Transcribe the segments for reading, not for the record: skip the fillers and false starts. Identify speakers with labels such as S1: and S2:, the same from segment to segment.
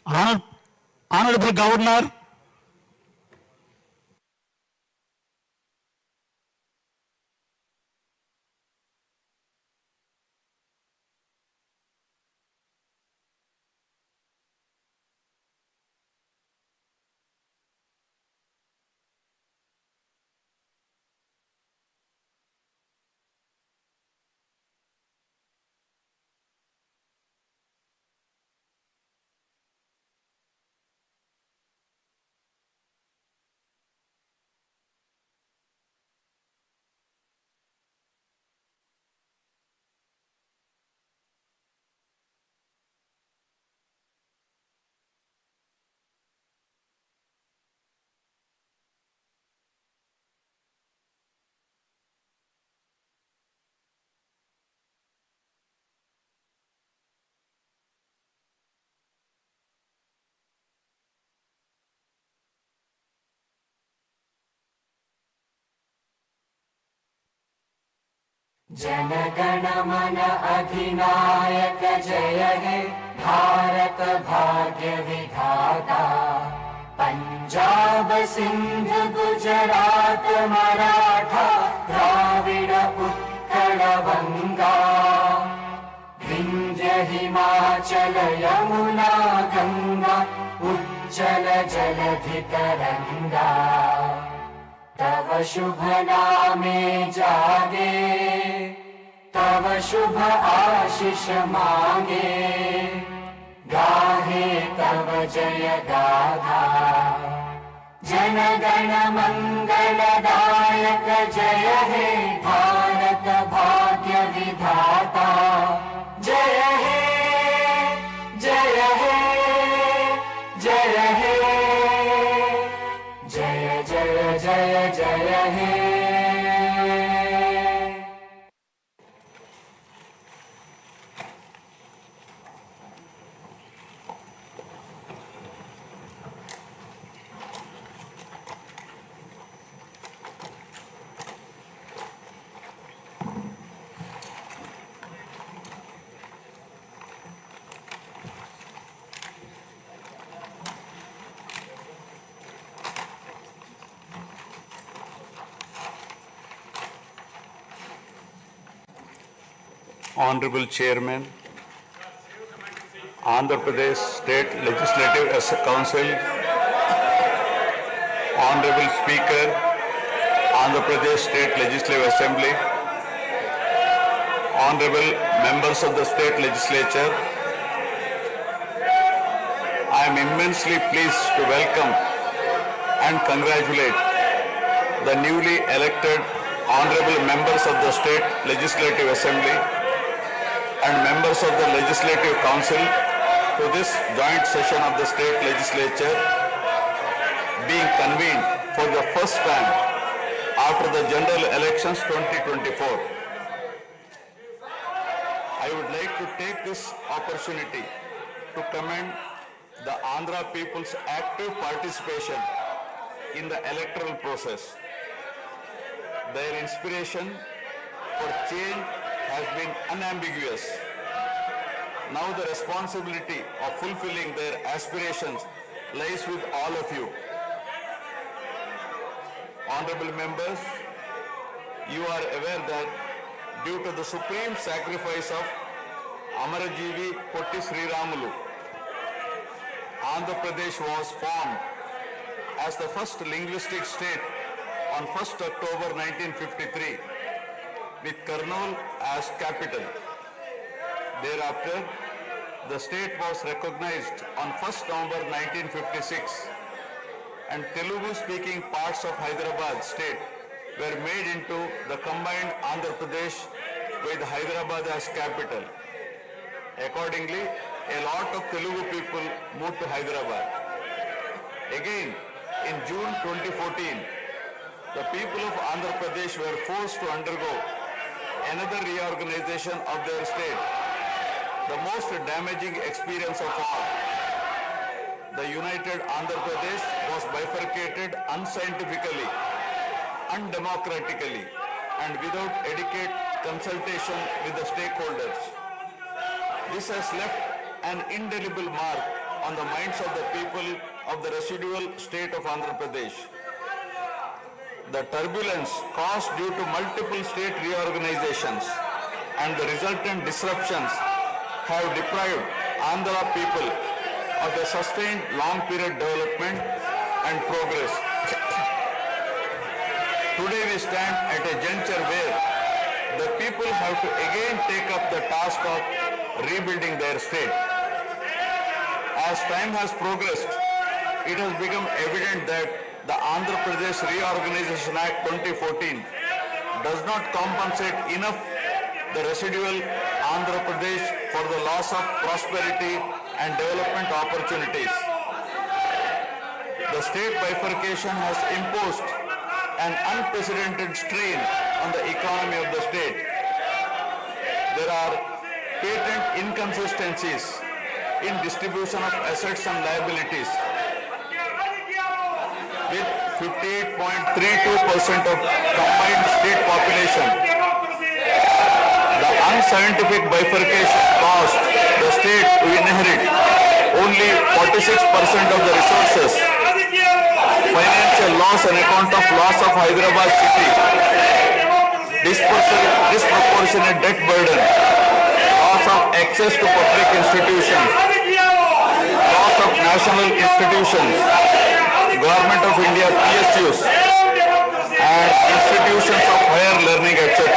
S1: Honorable Governor,
S2: जनगण मन अधिनायक जय हे भारत भाग्य विधाता। पंजाब सिंध गुजरात मराठा द्राविड उत्कल वंगा। विंध्य हिमाचल यमुना गंगा उज्जल जलधि तरंगा। तव शुभ नामे जागे तव शुभ आशीष मांगे। गाहे तव जय गाथा जनगण मंगलदायक जय हे भारत भाग्य विधाता। जय हे जय हे जय हे जय जय जय जय हे।
S1: Honorable Chairman, Andhra Pradesh State Legislative Council, Honorable Speaker, Andhra Pradesh State Legislative Assembly, Honorable Members of the State Legislature, I am immensely pleased to welcome and congratulate the newly elected Honorable Members of the State Legislative Assembly and members of the Legislative Council to this joint session of the State Legislature being convened for the first time after the General Elections 2024. I would like to take this opportunity to commend the Andhra people's active participation in the electoral process. Their inspiration for change has been unambiguous. Now the responsibility of fulfilling their aspirations lies with all of you. Honorable members, you are aware that due to the supreme sacrifice of Amarajeevi Potti Sriramulu, Andhra Pradesh was formed as the first linguistic state on 1st October 1953 with Kurnool as capital. Thereafter, the state was recognized on 1st November 1956 and Telugu-speaking parts of Hyderabad state were made into the combined Andhra Pradesh with Hyderabad as capital. Accordingly, a lot of Telugu people moved to Hyderabad. Again, in June 2014, the people of Andhra Pradesh were forced to undergo another reorganization of their state, the most damaging experience of all. The united Andhra Pradesh was bifurcated unscientifically, undemocratically, and without adequate consultation with the stakeholders. This has left an indelible mark on the minds of the people of the residual state of Andhra Pradesh. The turbulence caused due to multiple state reorganizations and the resultant disruptions have deprived Andhra people of a sustained long period development and progress. Today we stand at a juncture where the people have to again take up the task of rebuilding their state. As time has progressed, it has become evident that the Andhra Pradesh Reorganization Act 2014 does not compensate enough the residual Andhra Pradesh for the loss of prosperity and development opportunities. The state bifurcation has imposed an unprecedented strain on the economy of the state. There are patent inconsistencies in distribution of assets and liabilities, with 58.32% of combined state population. The unscientific bifurcation caused the state to inherit only 46% of the resources, financial loss on account of loss of Hyderabad city, disproportionate debt burden, loss of access to public institutions, loss of national institutions, Government of India PSUs, and institutions of higher learning, etc.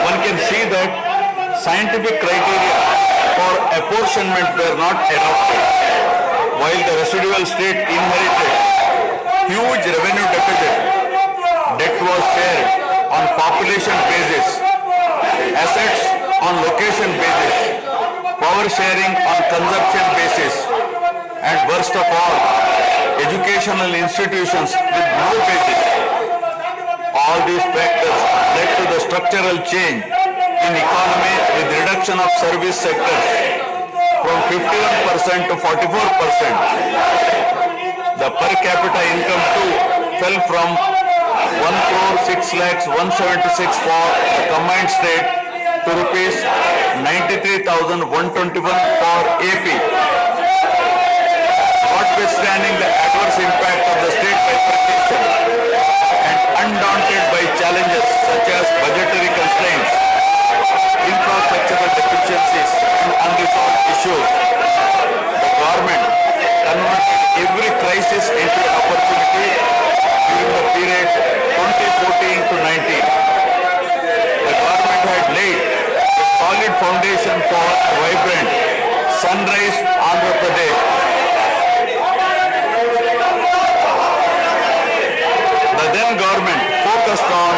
S1: One can see that scientific criteria for apportionment were not adopted, while the residual state inherited huge revenue deficit. Debt was shared on population basis, assets on location basis, power sharing on consumption basis, and worst of all, educational institutions with no basis. All these factors led to the structural change in economy with reduction of service sectors from 51% to 44%. The per capita income too fell from 1,06,176 for the combined state to rupees 93,121 for AP. Notwithstanding the adverse impact of the state bifurcation and undaunted by challenges such as budgetary constraints, infrastructural deficiencies and unresolved issues, the government converted every crisis into an opportunity during the period 2014 to 19. The government had laid a solid foundation for a vibrant, sunrise Andhra Pradesh. The then government focused on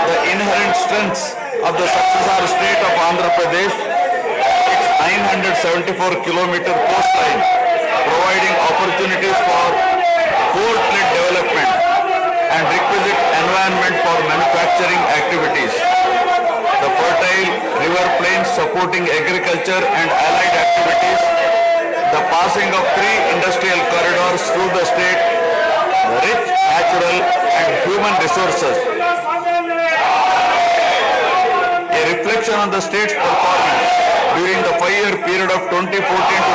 S1: the inherent strengths of the successor state of Andhra Pradesh, its 974-kilometer coastline, providing opportunities for port-led development and requisite environment for manufacturing activities. The fertile river plains supporting agriculture and allied activities, the passing of 3 industrial corridors through the state, rich natural and human resources. A reflection on the state's performance during the 5-year period of 2014 to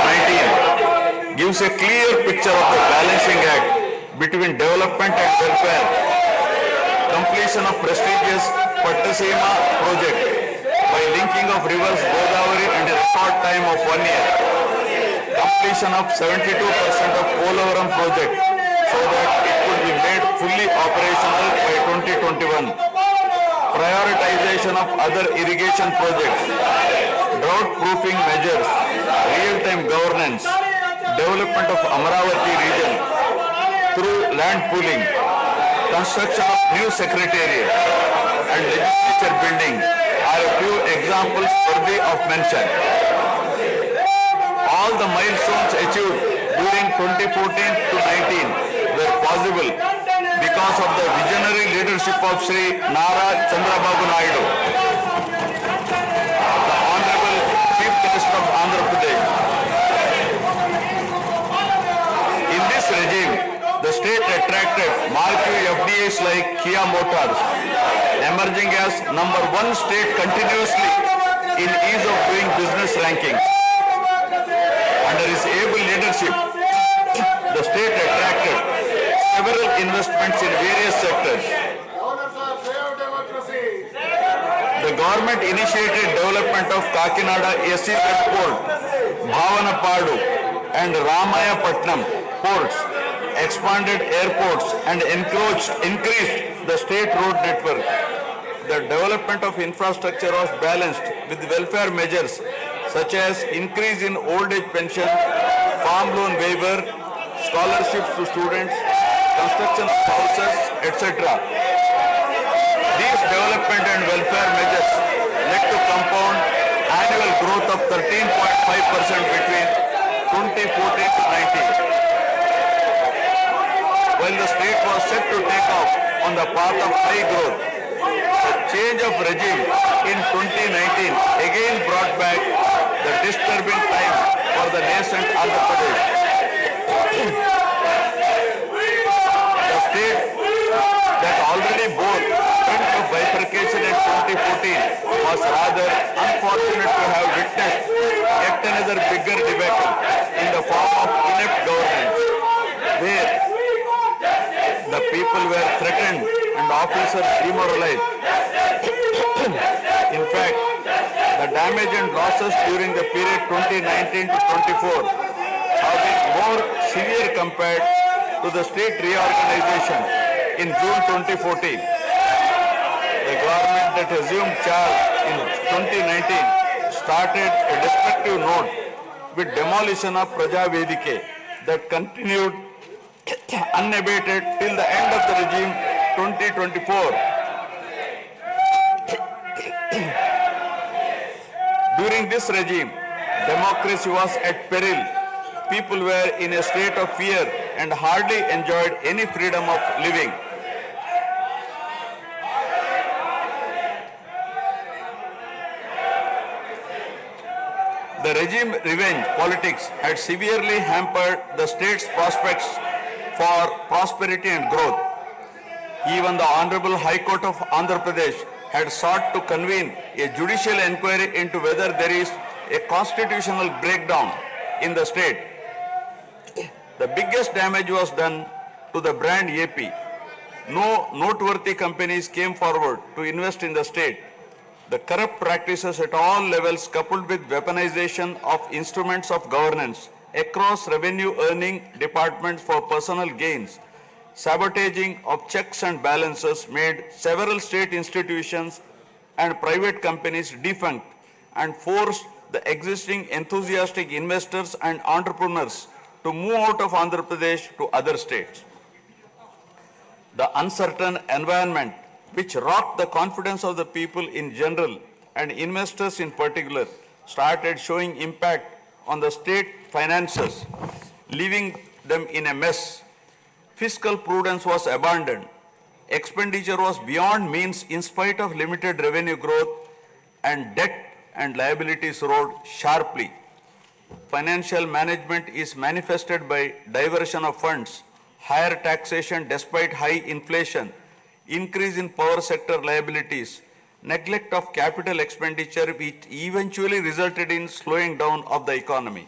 S1: 19 gives a clear picture of the balancing act between development and welfare. Completion of prestigious Pattasima project by linking of rivers Godavari in a short time of 1 year. Completion of 72% of Polavaram project so that it could be made fully operational by 2021. Prioritization of other irrigation projects, drought proofing measures, real-time governance, development of Amaravati region through land pooling, construction of new secretariat and legislature building are a few examples worthy of mention. All the milestones achieved during 2014 to 19 were possible because of the visionary leadership of Sri Nara Chandrababu Naidu, the Honorable Chief Minister of Andhra Pradesh. In this regime, the state attracted marquee FDIs like Kia Motors, emerging as number one state continuously in ease of doing business rankings. Under his able leadership, the state attracted several investments in various sectors. The government initiated development of Kakinada SEZ Port, Bhavanapadu and Ramayapatnam ports, expanded airports and increased the state road network. The development of infrastructure was balanced with welfare measures such as increase in old age pension, farm loan waiver, scholarships to students, construction of houses, etc. These development and welfare measures led to compound annual growth of 13.5% between 2014 to 19. While the state was set to take off on the path of high growth, the change of regime in 2019 again brought back the disturbing time for the nascent Andhra Pradesh. The state that already bore front of bifurcation in 2014 was rather unfortunate to have witnessed yet another bigger debacle in the form of inept governance, where the people were threatened and officers demoralized. In fact, the damage and losses during the period 2019 to 24 have been more severe compared to the state reorganization in June 2014. The government that assumed charge in 2019 started a destructive note with demolition of Praja Vedike that continued unabated till the end of the regime 2024. During this regime, democracy was at peril. People were in a state of fear and hardly enjoyed any freedom of living. The regime revenge politics had severely hampered the state's prospects for prosperity and growth. Even the Honorable High Court of Andhra Pradesh had sought to convene a judicial inquiry into whether there is a constitutional breakdown in the state. The biggest damage was done to the brand AP. No noteworthy companies came forward to invest in the state. The corrupt practices at all levels, coupled with weaponization of instruments of governance across revenue earning departments for personal gains, sabotaging of checks and balances, made several state institutions and private companies defunct and forced the existing enthusiastic investors and entrepreneurs to move out of Andhra Pradesh to other states. The uncertain environment which rocked the confidence of the people in general and investors in particular started showing impact on the state finances, leaving them in a mess. Fiscal prudence was abandoned. Expenditure was beyond means in spite of limited revenue growth, and debt and liabilities rose sharply. Financial management is manifested by diversion of funds, higher taxation despite high inflation, increase in power sector liabilities, neglect of capital expenditure, which eventually resulted in slowing down of the economy.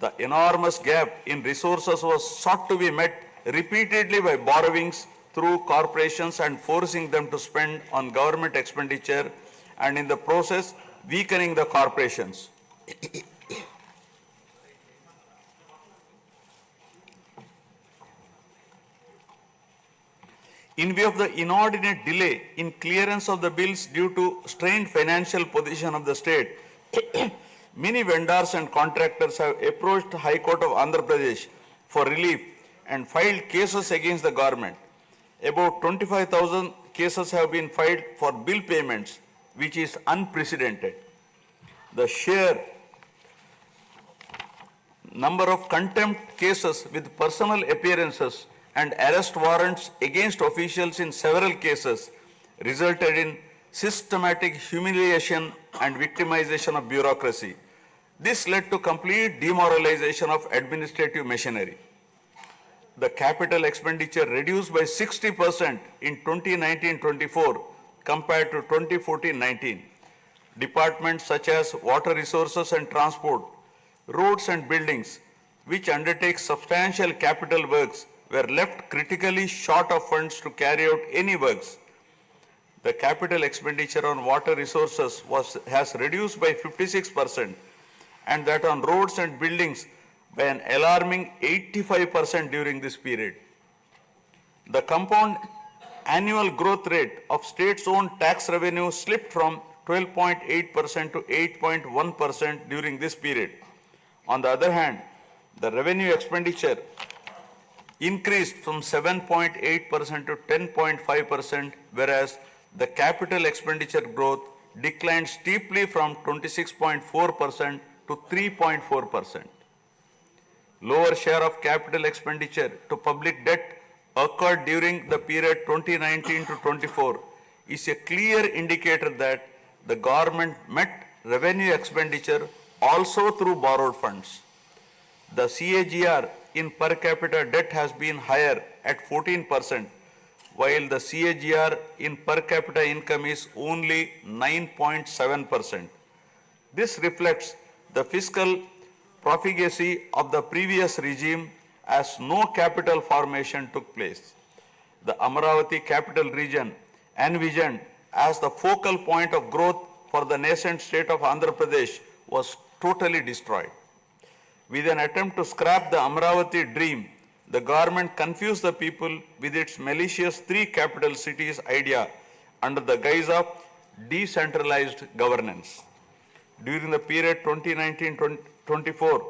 S1: The enormous gap in resources was sought to be met repeatedly by borrowings through corporations and forcing them to spend on government expenditure, and in the process weakening the corporations. In view of the inordinate delay in clearance of the bills due to strained financial position of the state, many vendors and contractors have approached the High Court of Andhra Pradesh for relief and filed cases against the government. About 25,000 cases have been filed for bill payments, which is unprecedented. The sheer number of contempt cases with personal appearances and arrest warrants against officials in several cases resulted in systematic humiliation and victimization of bureaucracy. This led to complete demoralization of administrative machinery. the capital expenditure reduced by 60% in 2019-24 compared to 2014-19. Departments such as water resources and transport, roads and buildings, which undertake substantial capital works, were left critically short of funds to carry out any works. The capital expenditure on water resources has reduced by 56%, and that on roads and buildings by an alarming 85% during this period. The compound annual growth rate of states-owned tax revenue slipped from 12.8% to 8.1% during this period. On the other hand, the revenue expenditure increased from 7.8% to 10.5%, whereas the capital expenditure growth declined steeply from 26.4% to 3.4%. Lower share of capital expenditure to public debt occurred during the period 2019 to 24 is a clear indicator that the government met revenue expenditure also through borrowed funds. The CAGR in per capita debt has been higher at 14%, while the CAGR in per capita income is only 9.7%. This reflects the fiscal profligacy of the previous regime as no capital formation took place. The Amaravati capital region, envisioned as the focal point of growth for the nascent state of Andhra Pradesh, was totally destroyed. With an attempt to scrap the Amaravati dream, the government confused the people with its malicious three capital cities idea under the guise of decentralized governance. During the period 2019-24,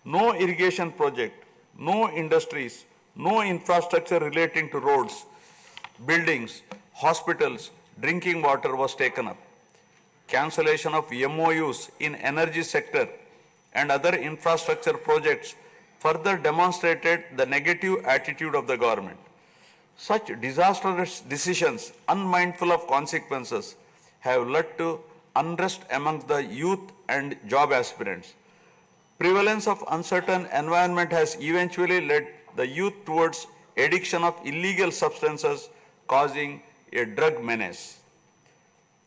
S1: no irrigation project, no industries, no infrastructure relating to roads, buildings, hospitals, drinking water was taken up. Cancellation of MOUs in energy sector and other infrastructure projects further demonstrated the negative attitude of the government. Such disastrous decisions, unmindful of consequences, have led to unrest amongst the youth and job aspirants. Prevalence of uncertain environment has eventually led the youth towards addiction of illegal substances, causing a drug menace.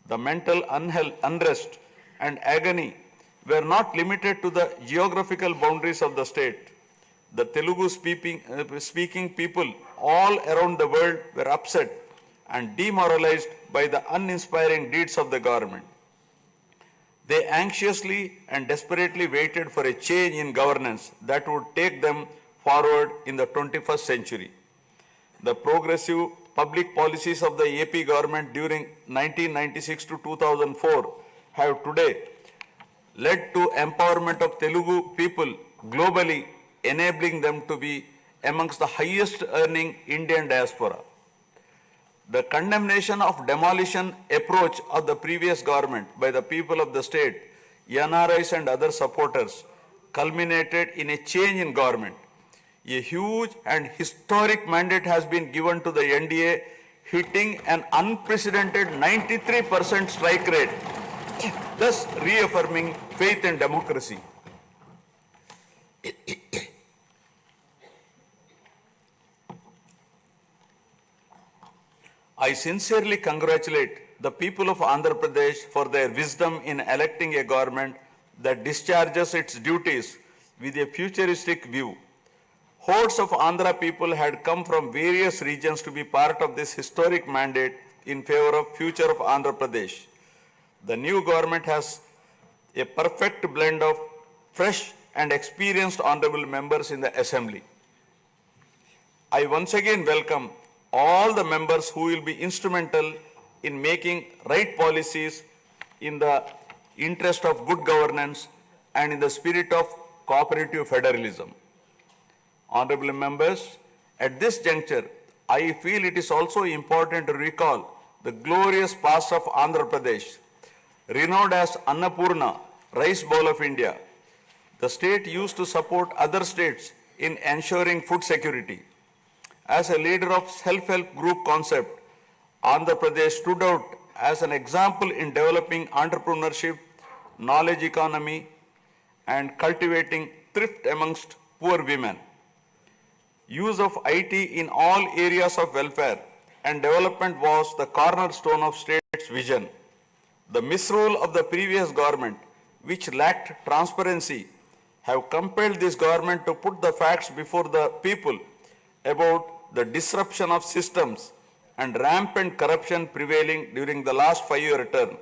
S1: The mental unrest and agony were not limited to the geographical boundaries of the state. The Telugu speaking people all around the world were upset and demoralized by the uninspiring deeds of the government. They anxiously and desperately waited for a change in governance that would take them forward in the 21st century. The progressive public policies of the AP government during 1996 to 2004 have today led to empowerment of Telugu people globally, enabling them to be amongst the highest earning Indian diaspora. The condemnation of demolition approach of the previous government by the people of the state, NRIs and other supporters, culminated in a change in government. A huge and historic mandate has been given to the NDA, hitting an unprecedented 93% strike rate, thus reaffirming faith in democracy. I sincerely congratulate the people of Andhra Pradesh for their wisdom in electing a government that discharges its duties with a futuristic view. Hordes of Andhra people had come from various regions to be part of this historic mandate in favor of future of Andhra Pradesh. The new government has a perfect blend of fresh and experienced honorable members in the assembly. I once again welcome all the members who will be instrumental in making right policies in the interest of good governance and in the spirit of cooperative federalism. Honorable members, at this juncture, I feel it is also important to recall the glorious past of Andhra Pradesh. Renowned as Annapurna, rice bowl of India, the state used to support other states in ensuring food security. As a leader of self-help group concept, Andhra Pradesh stood out as an example in developing entrepreneurship, knowledge economy, and cultivating thrift amongst poor women. Use of IT in all areas of welfare and development was the cornerstone of state's vision. The misrule of the previous government, which lacked transparency, have compelled this government to put the facts before the people about the disruption of systems and rampant corruption prevailing during the last 5-year term.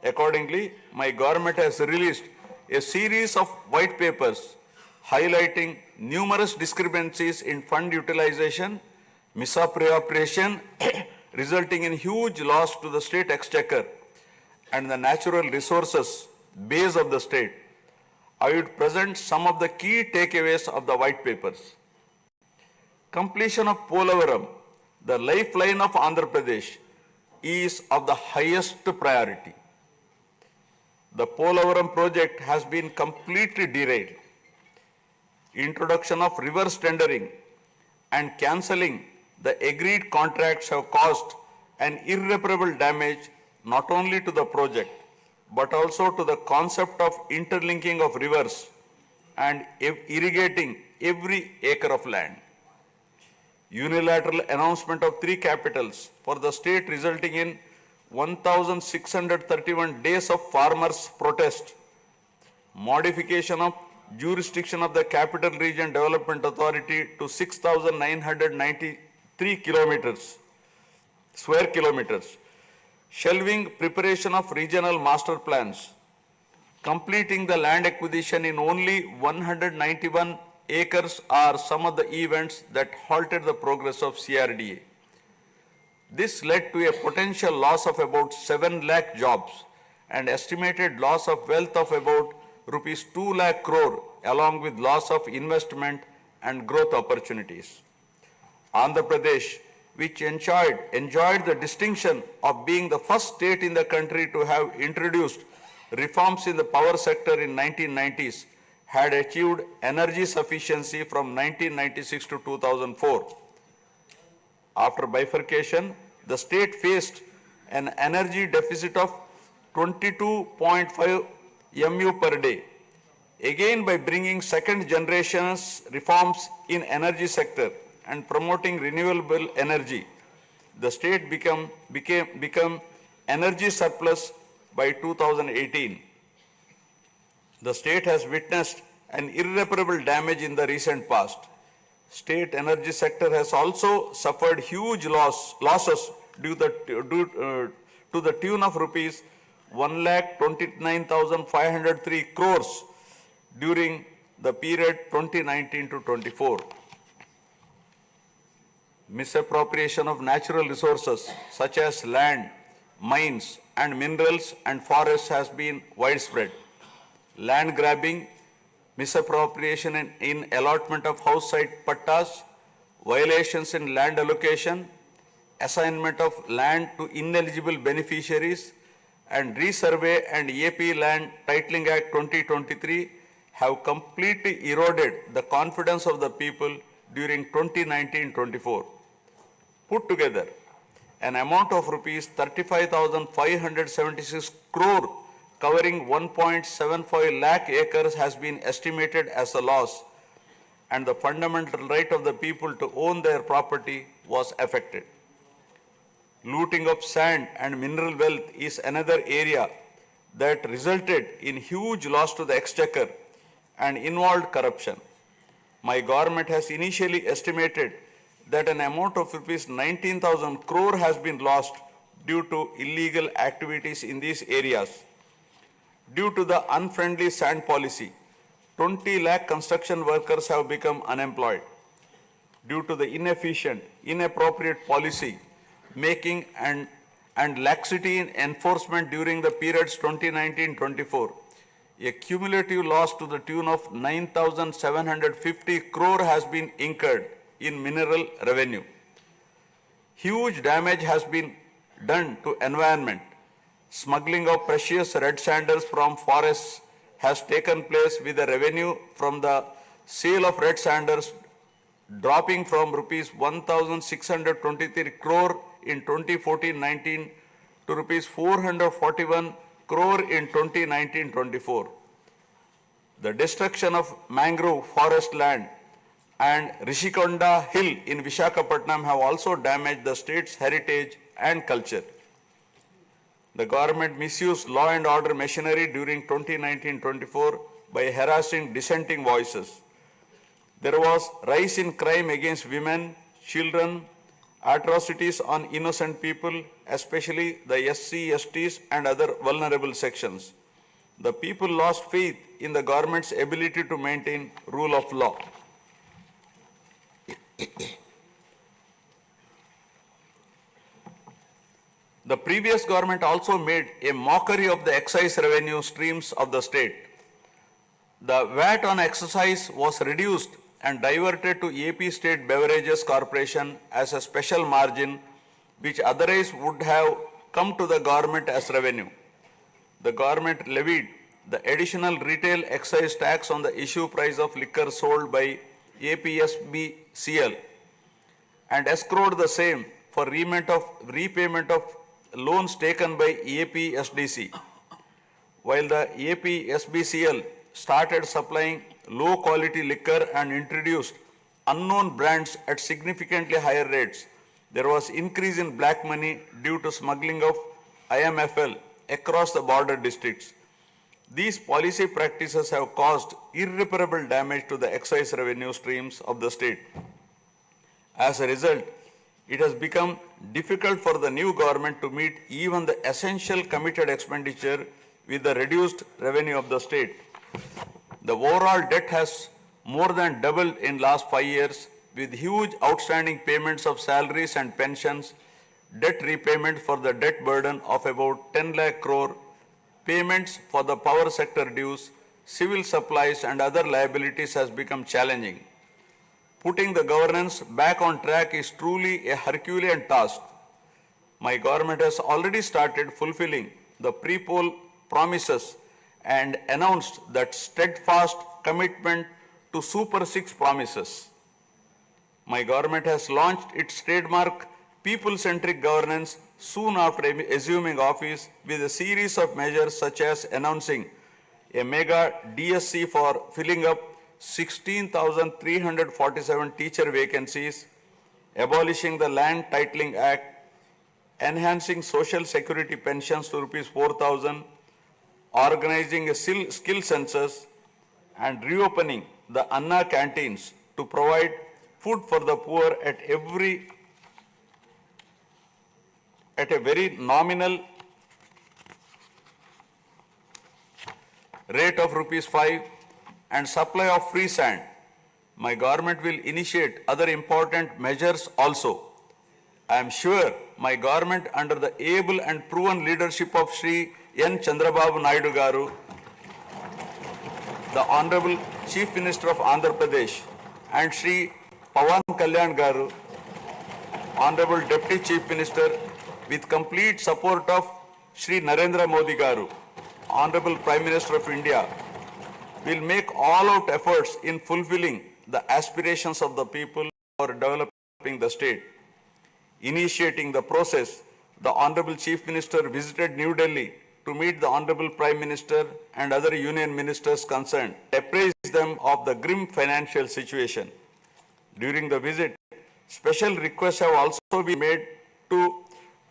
S1: Accordingly, my government has released a series of white papers highlighting numerous discrepancies in fund utilization, misappropriation, resulting in huge loss to the state exchequer and the natural resources base of the state. I would present some of the key takeaways of the white papers. Completion of Polavaram, the lifeline of Andhra Pradesh, is of the highest priority. The Polavaram project has been completely derailed. Introduction of reverse tendering and cancelling the agreed contracts have caused an irreparable damage not only to the project but also to the concept of interlinking of rivers and irrigating every acre of land. Unilateral announcement of 3 capitals for the state resulting in 1,631 days of farmers' protest. Modification of jurisdiction of the Capital Region Development Authority to 6,993 square kilometers. Shelving preparation of regional master plans. Completing the land acquisition in only 191 acres are some of the events that halted the progress of CRDA. This led to a potential loss of about 7 lakh jobs and estimated loss of wealth of about rupees 2 lakh crore along with loss of investment and growth opportunities. Andhra Pradesh, which enjoyed the distinction of being the first state in the country to have introduced reforms in the power sector in 1990s, had achieved energy sufficiency from 1996 to 2004. After bifurcation, the state faced an energy deficit of 22.5 MU per day. Again, by bringing second generation's reforms in energy sector and promoting renewable energy, the state become energy surplus by 2018. The state has witnessed an irreparable damage in the recent past. State energy sector has also suffered huge losses to the tune of rupees 1,29,503 crores during the period 2019 to 24. Misappropriation of natural resources such as land, mines and minerals and forests has been widespread. Land grabbing, misappropriation in allotment of house site pattas, violations in land allocation, assignment of land to ineligible beneficiaries, and Resurvey and AP Land Titling Act 2023 have completely eroded the confidence of the people during 2019-24. Put together, an amount of rupees 35,576 crore covering 1.75 lakh acres has been estimated as a loss, and the fundamental right of the people to own their property was affected. Looting of sand and mineral wealth is another area that resulted in huge loss to the exchequer and involved corruption. My government has initially estimated that an amount of rupees 19,000 crore has been lost due to illegal activities in these areas. Due to the unfriendly sand policy, 20 lakh construction workers have become unemployed. Due to the inefficient, inappropriate policy making and laxity in enforcement during the periods 2019-24, a cumulative loss to the tune of 9,750 crore has been incurred in mineral revenue. Huge damage has been done to environment. Smuggling of precious red sanders from forests has taken place with the revenue from the sale of red sanders dropping from rupees 1,623 crore in 2014-19 to rupees 441 crore in 2019-24. The destruction of mangrove forest land and Rishikonda Hill in Vishakhapatnam have also damaged the state's heritage and culture. The government misused law and order machinery during 2019-24 by harassing dissenting voices. There was rise in crime against women, children, atrocities on innocent people, especially the SC, STs and other vulnerable sections. The people lost faith in the government's ability to maintain rule of law. The previous government also made a mockery of the excise revenue streams of the state. The VAT on excise was reduced and diverted to AP State Beverages Corporation as a special margin, which otherwise would have come to the government as revenue. The government levied the additional retail excise tax on the issue price of liquor sold by APSBCL and escrowed the same for repayment of loans taken by APSDC. While the APSBCL started supplying low quality liquor and introduced unknown brands at significantly higher rates, there was increase in black money due to smuggling of IMFL across the border districts. These policy practices have caused irreparable damage to the excise revenue streams of the state. As a result, it has become difficult for the new government to meet even the essential committed expenditure with the reduced revenue of the state. The overall debt has more than doubled in last 5 years, with huge outstanding payments of salaries and pensions, debt repayment for the debt burden of about 10 lakh crore, payments for the power sector dues, civil supplies and other liabilities has become challenging. Putting the governance back on track is truly a Herculean task. My government has already started fulfilling the pre-poll promises and announced that steadfast commitment to Super 6 promises. My government has launched its trademark people-centric governance soon after assuming office with a series of measures such as announcing a mega DSC for filling up 16,347 teacher vacancies, abolishing the Land Titling Act, enhancing social security pensions to rupees 4,000, organizing a skill census, and reopening the Anna canteens to provide food for the poor at a very nominal rate of rupees 5 and supply of free sand. My government will initiate other important measures also. I am sure my government, under the able and proven leadership of Shri N. Chandrababu Naidu Garu, the Honorable Chief Minister of Andhra Pradesh, and Shri Pawan Kalyan Garu, Honorable Deputy Chief Minister, with complete support of Shri Narendra Modi Garu, Honorable Prime Minister of India, will make all-out efforts in fulfilling the aspirations of the people for developing the state. Initiating the process, the Honorable Chief Minister visited New Delhi to meet the Honorable Prime Minister and other union ministers concerned, apprised them of the grim financial situation. During the visit, special requests have also been made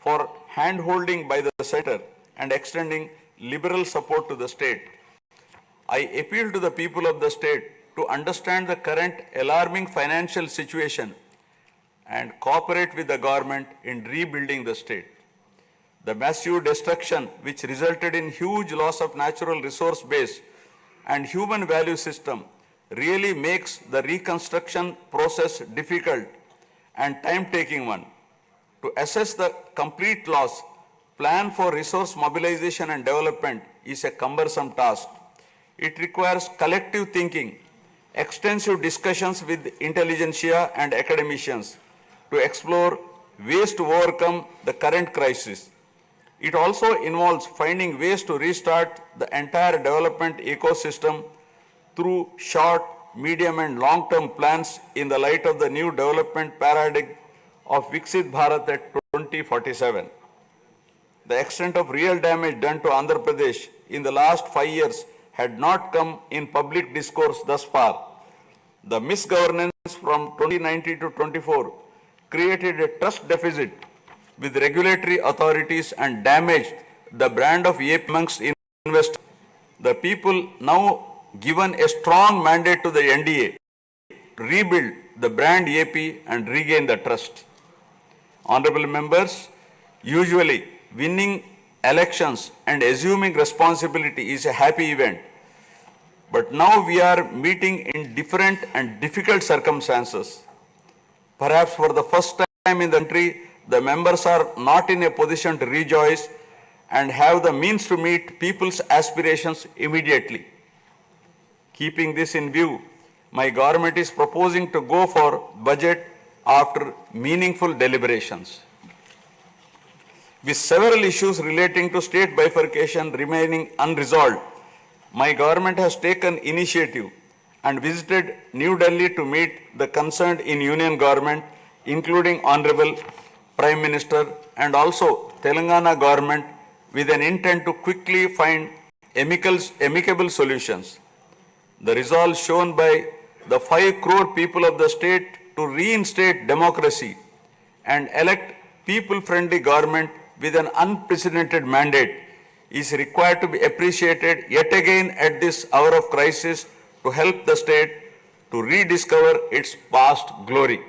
S1: for hand-holding by the center and extending liberal support to the state. I appeal to the people of the state to understand the current alarming financial situation and cooperate with the government in rebuilding the state. The massive destruction which resulted in huge loss of natural resource base and human value system really makes the reconstruction process difficult and time-taking one. To assess the complete loss, plan for resource mobilization and development is a cumbersome task. It requires collective thinking, extensive discussions with intelligentsia and academicians to explore ways to overcome the current crisis. It also involves finding ways to restart the entire development ecosystem through short, medium and long-term plans in the light of the new development paradigm of Viksit Bharat at 2047. The extent of real damage done to Andhra Pradesh in the last 5 years had not come in public discourse thus far. The misgovernance from 2019 to 24 created a trust deficit with regulatory authorities and damaged the brand of AP amongst investors. The people now given a strong mandate to the NDA to rebuild the brand AP and regain the trust. Honorable members, usually winning elections and assuming responsibility is a happy event. But now we are meeting in different and difficult circumstances. Perhaps for the first time in the country, the members are not in a position to rejoice and have the means to meet people's aspirations immediately. Keeping this in view, my government is proposing to go for budget after meaningful deliberations. With several issues relating to state bifurcation remaining unresolved, my government has taken initiative and visited New Delhi to meet the concerned in Union government, including Honorable Prime Minister and also Telangana government, with an intent to quickly find amicable solutions. The resolve shown by the 5 crore people of the state to reinstate democracy and elect people-friendly government with an unprecedented mandate is required to be appreciated yet again at this hour of crisis to help the state to rediscover its past glory.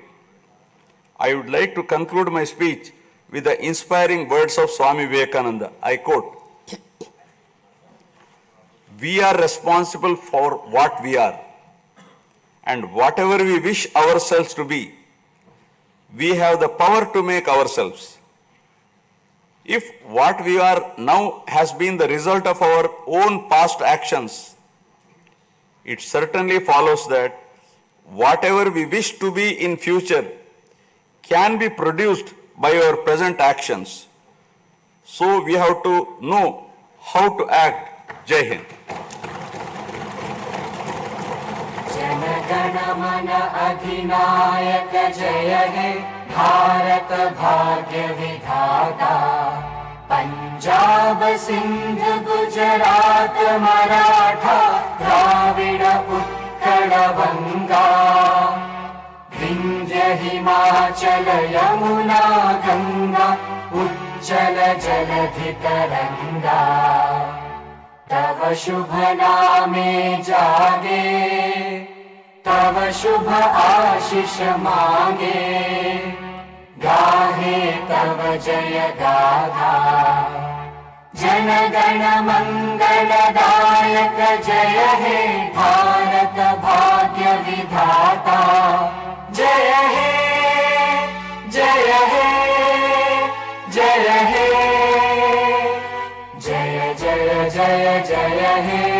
S1: I would like to conclude my speech with the inspiring words of Swami Vivekananda. I quote, "We are responsible for what we are, and whatever we wish ourselves to be, we have the power to make ourselves. If what we are now has been the result of our own past actions, it certainly follows that whatever we wish to be in future can be produced by our present actions. So we have to know how to act." Jai Hind.
S2: Jana Gana मन अधिनायक जय हे भारत भाग्य विधाता। पंजाब सिंध गुजरात मराठा द्राविड उत्कल बंगा। विंध्य हिमाचल यमुना गंगा उज्जल जलधि तरंगा। तव शुभ नामे जागे, तव शुभ आशीष मांगे। गाहे तव जय गाथा, जन गण मंगलदायक जय हे भारत भाग्य विधाता। जय हे जय हे जय हे जय जय जय जय हे।